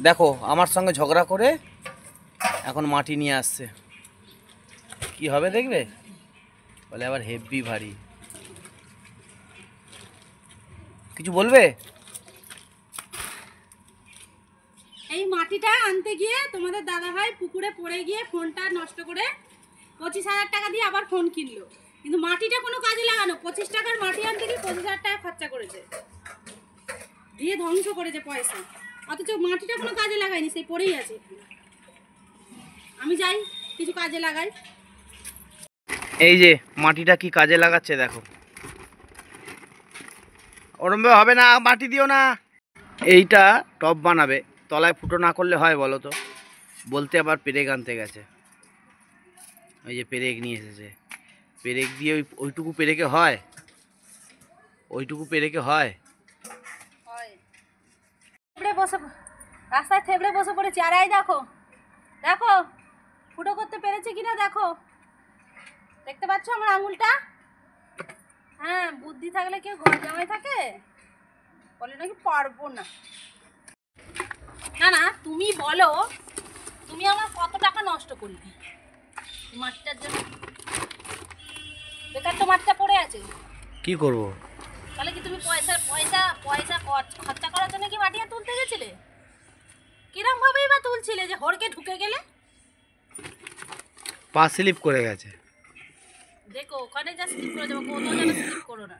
দেখো আমার সঙ্গে ঝগড়া করে এখন মাটি নিয়ে আসছে। কি হবে দেখবে? বলে আবার হেভি ভারী। কিছু বলবে? এই মাটিটা আনতে গিয়ে তোমাদের দাদা ভাই পুকুরে পড়ে গিয়ে ফোনটা নষ্ট করে 25,000 টাকা দিয়ে আবার ফোন কিনলো, কিন্তু মাটিটা কোনো কাজে লাগানো 25 টাকার মাটি আনতে গিয়ে 25,000 টাকা খরচা করেছে, দিয়ে ধ্বংস করেছে পয়সা, অথচ মাটিটা কোনো কাজে লাগায়নি, সেই পড়েই আছে। আমি যাই কিছু কাজে লাগাই। এই যে মাটিটা কি কাজে লাগাচ্ছে দেখো। ওরমভাবে হবে না, মাটি দিও না। এইটা টব বানাবে, তলায় ফুটো না করলে হয় বলো তো? বলতে আবার পেরেক আনতে গেছে। ওই যে পেরেক নিয়ে এসেছে, পেরেক দিয়ে ওইটুকু পেরেকে হয়? ওইটুকু পেরেকে হয়? বসে রাস্তায় থেবড়ে বসে পড়েছি। আর এই দেখো দেখো ফুটো করতে পেরেছে কিনা দেখো, দেখতে পাচ্ছ আমার আঙুলটা? হ্যাঁ, বুদ্ধি থাকলে কেউ ঘর জামাই থাকে? বলে নাকি পারবো না। না না, তুমি বলো তুমি আমার কত টাকা নষ্ট করলে মাটিটার জন্য? বেকার তো মাটিটা পড়ে আছে। কি করব? তাহলে কি তুমি পয়সা পয়সা পয়সা খরচা করার জন্য কি মাটি তুলতে গেছিলে? কিরম ভাবেই বা তুলছিলে যে হড়কে ঢুকে গেলে? পা স্লিপ করে গেছে। দেখো ওখানে যা স্লিপ করে যাবো, কোথাও যেন স্লিপ করো না।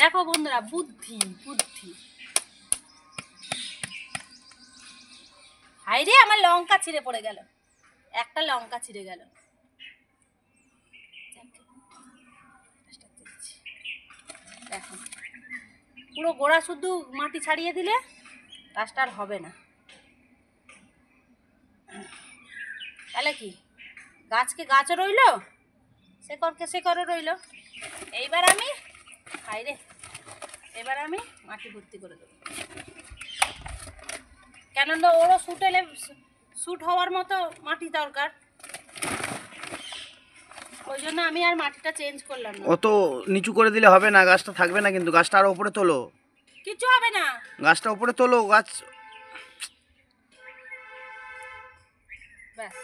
দেখো বন্ধুরা, বুদ্ধি বুদ্ধি। হাই রে, আমার লঙ্কা ছিঁড়ে পড়ে গেল, একটা লঙ্কা ছিঁড়ে গেল। দেখো পুরো গোড়া শুধু মাটি ছাড়িয়ে দিলে গাছটা আর হবে না। তাহলে কি গাছকে গাছও রইলো, শেকড়কে শেকড়ও রইলো। এইবার আমি হাইরে, এবার আমি মাটি ভর্তি করে দেবো, কেননা ওরও শুট হওয়ার মতো মাটি দরকার। ওই জন্য আমি আর মাটিটা চেঞ্জ করলাম না। অত নিচু করে দিলে হবে না, গাছটা থাকবে না, কিন্তু গাছটা আরো উপরে তোলো। কিছু হবে না, গাছটা উপরে তোলো। গাছ ব্যাস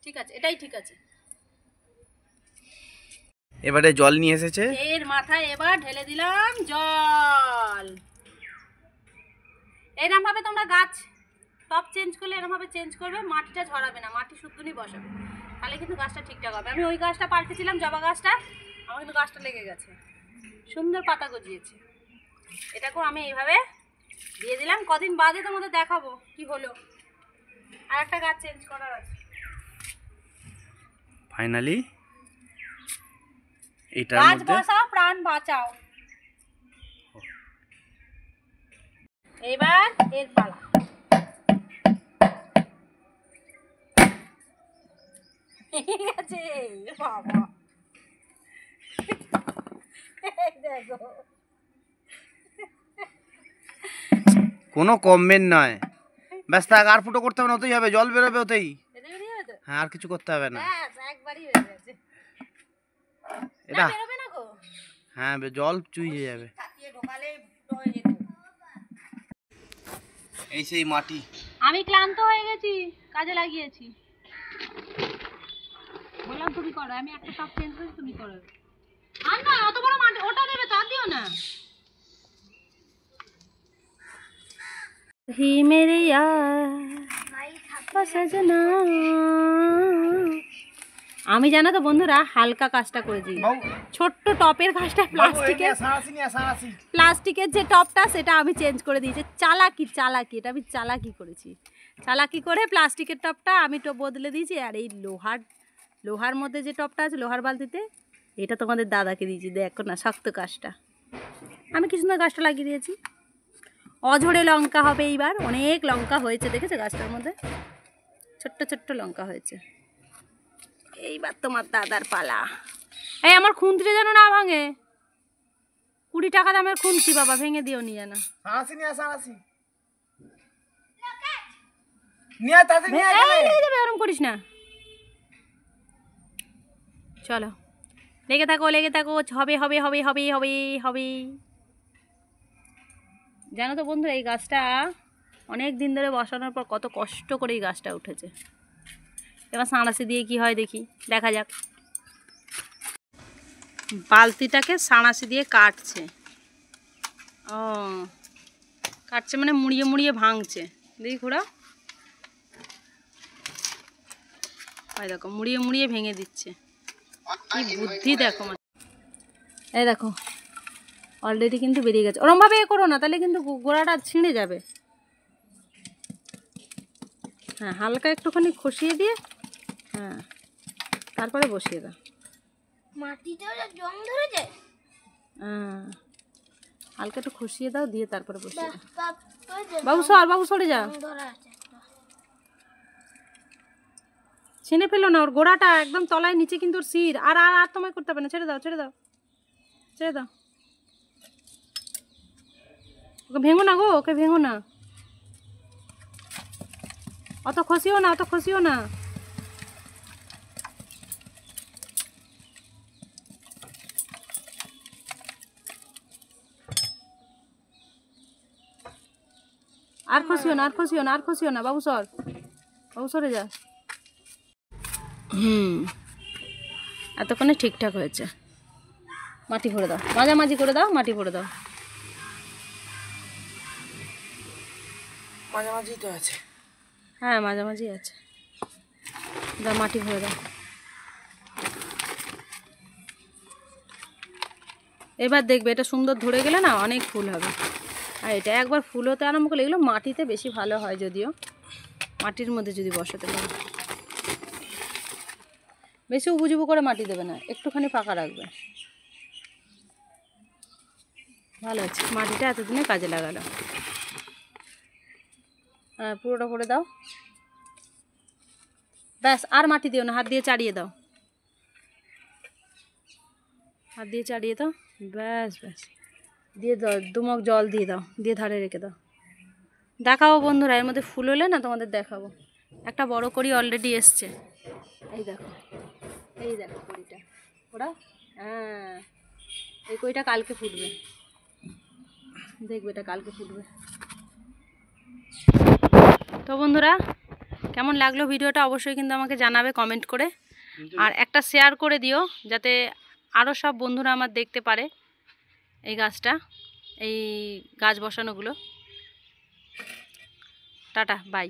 ঠিক আছে, এটাই ঠিক আছে। এবারে জল নিয়ে এসেছে, এর মাথায় এবার ঢেলে দিলাম জল। এরকম ভাবে তোমরা গাছ টপ চেঞ্জ করলে এরকম ভাবে চেঞ্জ করবে, মাটিটা ঝরাবে না, মাটি শুদ্ধনি বসাবে, তাহলে কিন্তু গাছটা ঠিকঠাক হবে। আমি ওই গাছটা পাল্টেছিলাম, জবা গাছটা, আমার কিন্তু গাছটা লেগে গেছে, সুন্দর পাতা গজিয়েছে। এটাকেও আমি এইভাবে দিয়ে দিলাম, কদিন বাদে তোমাদের দেখাবো কি হলো। আর একটা গাছ চেঞ্জ করার আছে। ফাইনালি এটার গাছ মধ্যে বাঁচাও প্রাণ বাঁচাও। এবার এর পালা। ঠিক আছে বাবা, দেখো কোনো কমবেন নয়, ব্যাস থাক। আর ফুটো করতে হবে না, ওতেই হবে, জল বেরোবে ওতেই। হ্যাঁ, আর কিছু করতে হবে না। একবারই হয়ে গেছে এটা বেরোবে না গো। হ্যাঁ, জল চুইয়ে যাবে। এই সেই মাটি। আমি ক্লান্ত হয়ে গেছি, কাজে লাগিয়েছি। বললাম তুমি করো, আমি একটা টপ চেঞ্জ করেছি, তুমি করো। আর না, অত বড় মাটি ওটা দেবে, তা দিও না। হি মেরে সজনা। আমি জানো তো বন্ধুরা, হালকা কাজটা করেছি, ছোট্ট টপের কাজটা প্লাস্টিকের যে টপটা সেটা আমি চেঞ্জ করে দিয়েছি। চালাকি চালাকি, এটা আমি চালাকি করেছি, চালাকি করে প্লাস্টিকের টপটা আমি তো বদলে দিয়েছি। আর এই লোহার মধ্যে যে টপটা আছে, লোহার বালতিতে, এটা তোমাদের দাদাকে দিয়েছি। দেখো না শক্ত কাজটা, আমি কি সুন্দর গাছটা লাগিয়ে দিয়েছি। অঝরে লঙ্কা হবে এইবার, অনেক লঙ্কা হয়েছে, দেখেছো গাছটার মধ্যে ছোট্ট ছোট্ট লঙ্কা হয়েছে। এইবার তোমার দাদার পালা। এই আমার খুন্তিটা যেন না ভাঙে, 20 টাকা দামের খুন্তি বাবা, ভেঙে দিও নি যেন। ওরম করিস না। চলো লেগে থাকো লেগে থাকো, হবে হবে হবে হবে হবে হবে। জানো তো বন্ধুরা, এই গাছটা অনেক দিন ধরে বসানোর পর কত কষ্ট করে এই গাছটা উঠেছে। এবার সাঁড়াশি দিয়ে কি হয় দেখি, দেখা যাক। বালতিটাকে সাঁড়াশি দিয়ে কাটছে। ও কাটছে মানে মুড়িয়ে মুড়িয়ে ভাঙছে। দেখি ঘোড়া, ওই দেখো মুড়িয়ে মুড়িয়ে ভেঙে দিচ্ছে। কি বুদ্ধি দেখো। এই দেখো অলরেডি কিন্তু বেরিয়ে গেছে। ওরমভাবে এ করো না, তাহলে কিন্তু গোড়াটা ছিঁড়ে যাবে। হ্যাঁ হালকা একটুখানি খসিয়ে দিয়ে, হ্যাঁ তারপরে বসিয়ে দাও। মাটিতেও জং ধরেছে। হ্যাঁ হালকা একটু খসিয়ে দাও, দিয়ে তারপরে বসিয়ে দাও। বাবা বাবু সর, বাবু সরে যা। ধরা আছে। ছিঁড়ে ফেলো না, ওর গোড়াটা একদম তলায়, নিচে কিন্তু ওর শির। আর আর আর তোমায় করতে হবে না, ছেড়ে দাও ছেড়ে দাও ছেড়ে দাও। ওকে ভেঙো না গো, ওকে ভেঙো না, অত খসিও না, অত খসিও না। আর খসিও না, আর খসিও না, আর খসিও না। বাবু সর, বাবু সরে যা। এতক্ষণে ঠিকঠাক হয়েছে। মাটি ভরে দাও, মাঝামাঝি করে দাও, মাটি ভরে দাও। মাঝামাঝি তো আছে। হ্যাঁ মাঝামাঝি আছে, দাও মাটি ভরে দাও। এবার দেখবে এটা সুন্দর ধরে গেলে না অনেক ফুল হবে। আর এটা একবার ফুল হতে আরম্ভ করলে, এগুলো মাটিতে বেশি ভালো হয়, যদিও মাটির মধ্যে যদি বসাতে পারো। বেশি উবুজুবু করে মাটি দেবে না, একটুখানি ফাঁকা রাখবে। ভালো আছে, মাটিটা এতদিনে কাজে লাগালো। হ্যাঁ পুরোটা করে দাও, ব্যাস। আর মাটি দিও না, হাত দিয়ে চাড়িয়ে দাও, হাত দিয়ে চাড়িয়ে দাও, ব্যাস ব্যাস। দিয়ে দাও, দুমক জল দিয়ে দাও, দিয়ে ধারে রেখে দাও। দেখাবো বন্ধুরা, এর মধ্যে ফুল হলে না তোমাদের দেখাবো। একটা বড় কড়ি অলরেডি এসছে, এই দেখো, এই দেখো কড়িটা ওরা। হ্যাঁ এই কড়িটা কালকে ফুটবে, দেখবে এটা কালকে ফুটবে। তো বন্ধুরা কেমন লাগলো ভিডিওটা অবশ্যই কিন্তু আমাকে জানাবে কমেন্ট করে। আর একটা শেয়ার করে দিও, যাতে আরও সব বন্ধুরা আমার দেখতে পারে এই গাছটা, এই গাছ বসানোগুলো। Tata bye.